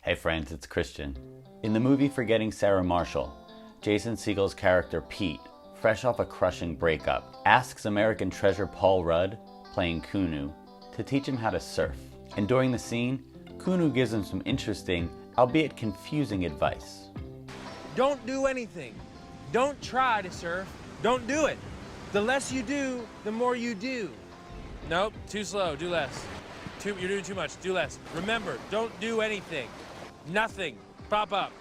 Hey friends, it's Christian. In the movie Forgetting Sarah Marshall, Jason Segel's character Pete, fresh off a crushing breakup, asks American treasure Paul Rudd, playing Kunu, to teach him how to surf. And during the scene, Kunu gives him some interesting, albeit confusing advice. Don't do anything. Don't try to surf. Don't do it. The less you do, the more you do. Nope, too slow, do less. You're doing too much, do less. Remember, don't do anything. Nothing. Pop up.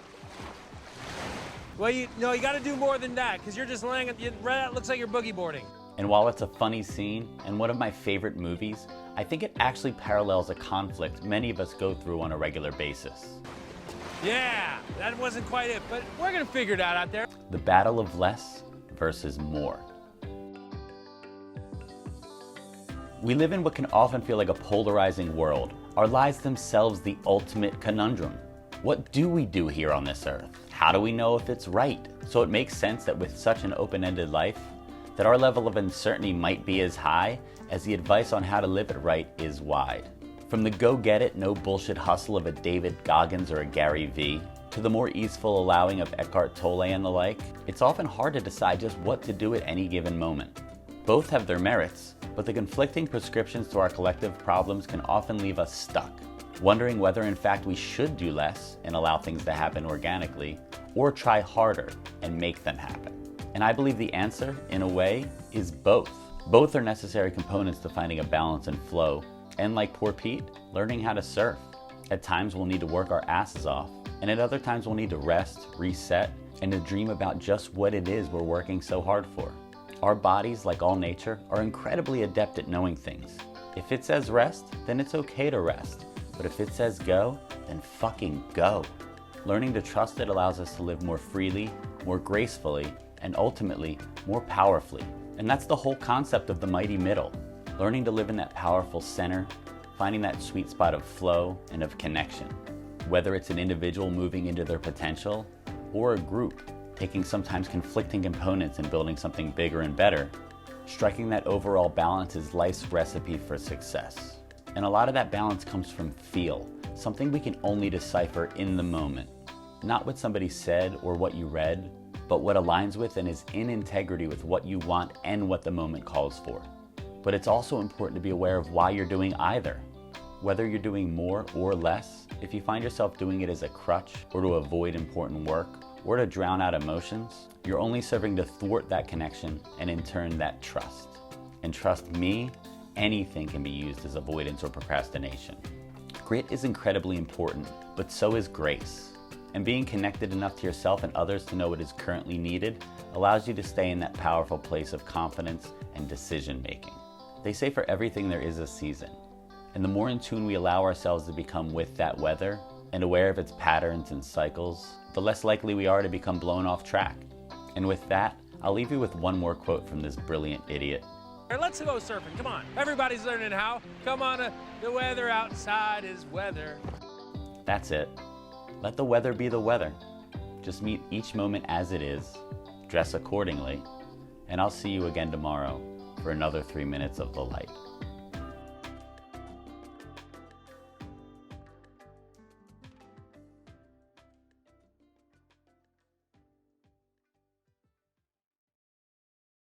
Well, you gotta do more than that, because you're just laying, it looks like you're boogie boarding. And while it's a funny scene and one of my favorite movies, I think it actually parallels a conflict many of us go through on a regular basis. Yeah, that wasn't quite it, but we're gonna figure it out there. The battle of less versus more. We live in what can often feel like a polarizing world, our lives themselves the ultimate conundrum. What do we do here on this earth? How do we know if it's right? So it makes sense that with such an open-ended life, that our level of uncertainty might be as high as the advice on how to live it right is wide. From the go-get-it, no bullshit hustle of a David Goggins or a Gary Vee, to the more easeful allowing of Eckhart Tolle and the like, it's often hard to decide just what to do at any given moment. Both have their merits, but the conflicting prescriptions to our collective problems can often leave us stuck, wondering whether in fact we should do less and allow things to happen organically, or try harder and make them happen. And I believe the answer, in a way, is both. Both are necessary components to finding a balance and flow, and like poor Pete, learning how to surf. At times we'll need to work our asses off, and at other times we'll need to rest, reset, and to dream about just what it is we're working so hard for. Our bodies, like all nature, are incredibly adept at knowing things. If it says rest, then it's okay to rest. But if it says go, then fucking go. Learning to trust it allows us to live more freely, more gracefully, and ultimately, more powerfully. And that's the whole concept of the mighty middle. Learning to live in that powerful center, finding that sweet spot of flow and of connection. Whether it's an individual moving into their potential, or a group taking sometimes conflicting components and building something bigger and better, striking that overall balance is life's recipe for success. And a lot of that balance comes from feel, something we can only decipher in the moment. Not what somebody said or what you read, but what aligns with and is in integrity with what you want and what the moment calls for. But it's also important to be aware of why you're doing either. Whether you're doing more or less, if you find yourself doing it as a crutch or to avoid important work, or to drown out emotions, you're only serving to thwart that connection and in turn that trust. And trust me, anything can be used as avoidance or procrastination. Grit is incredibly important, but so is grace. And being connected enough to yourself and others to know what is currently needed allows you to stay in that powerful place of confidence and decision making. They say for everything there is a season. And the more in tune we allow ourselves to become with that weather and aware of its patterns and cycles, the less likely we are to become blown off track. And with that, I'll leave you with one more quote from this brilliant idiot. Let's go surfing, come on. Everybody's learning how. Come on, the weather outside is weather. That's it. Let the weather be the weather. Just meet each moment as it is, dress accordingly, and I'll see you again tomorrow for another 3 minutes of the light.